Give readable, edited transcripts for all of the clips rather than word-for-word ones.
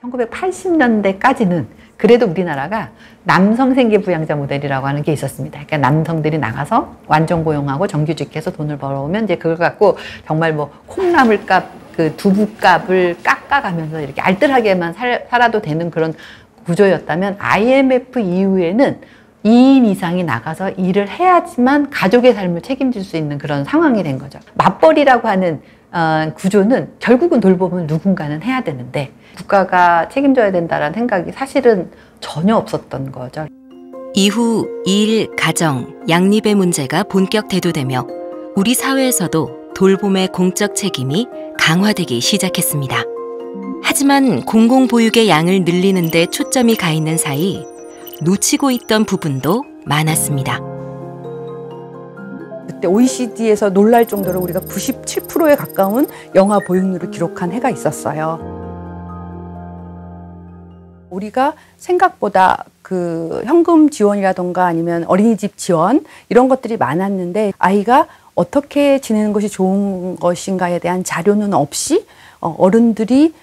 1980년대까지는 그래도 우리나라가 남성 생계부양자 모델이라고 하는 게 있었습니다. 그러니까 남성들이 나가서 완전 고용하고 정규직해서 돈을 벌어오면 이제 그걸 갖고 정말 뭐 콩나물값, 그 두부값을 깎아가면서 이렇게 알뜰하게만 살아도 되는 그런 구조였다면 IMF 이후에는 2인 이상이 나가서 일을 해야지만 가족의 삶을 책임질 수 있는 그런 상황이 된 거죠. 맞벌이라고 하는 구조는 결국은 돌봄을 누군가는 해야 되는데 국가가 책임져야 된다는 생각이 사실은 전혀 없었던 거죠. 이후 일, 가정, 양립의 문제가 본격 대두되며 우리 사회에서도 돌봄의 공적 책임이 강화되기 시작했습니다. 하지만 공공보육의 양을 늘리는 데 초점이 가 있는 사이 놓치고 있던 부분도 많았습니다. 그때 OECD에서 놀랄 정도로 우리가 97%에 가까운 영아 보육률을 기록한 해가 있었어요. 우리가 생각보다 그 현금 지원이라던가 아니면 어린이집 지원 이런 것들이 많았는데 아이가 어떻게 지내는 것이 좋은 것인가에 대한 자료는 없이 어른들이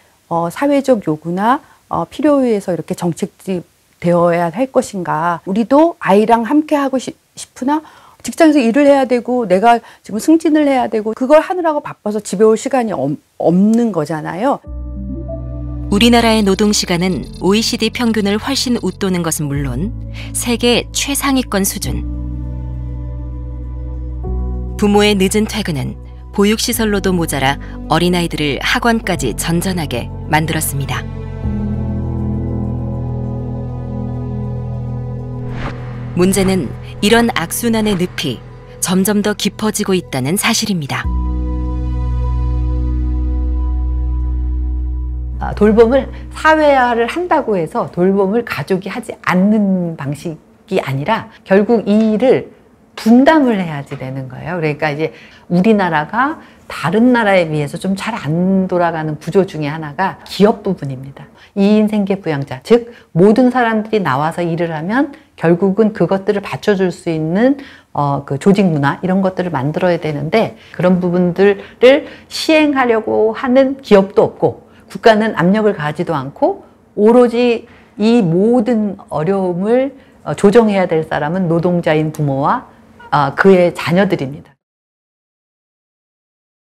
사회적 요구나 필요에 의해서 이렇게 정책들이 되어야 할 것인가. 우리도 아이랑 함께 하고 싶으나 직장에서 일을 해야 되고 내가 지금 승진을 해야 되고 그걸 하느라고 바빠서 집에 올 시간이 없는 거잖아요. 우리나라의 노동시간은 OECD 평균을 훨씬 웃도는 것은 물론 세계 최상위권 수준. 부모의 늦은 퇴근은 보육시설로도 모자라 어린아이들을 학원까지 전전하게 만들었습니다. 문제는 이런 악순환의 늪이 점점 더 깊어지고 있다는 사실입니다. 돌봄을 사회화를 한다고 해서 돌봄을 가족이 하지 않는 방식이 아니라 결국 이 일을 분담을 해야지 되는 거예요. 그러니까 이제 우리나라가 다른 나라에 비해서 좀 잘 안 돌아가는 구조 중에 하나가 기업 부분입니다. 2인 생계부양자, 즉 모든 사람들이 나와서 일을 하면 결국은 그것들을 받쳐줄 수 있는 그 조직 문화 이런 것들을 만들어야 되는데 그런 부분들을 시행하려고 하는 기업도 없고 국가는 압력을 가하지도 않고 오로지 이 모든 어려움을 조정해야 될 사람은 노동자인 부모와 그의 자녀들입니다.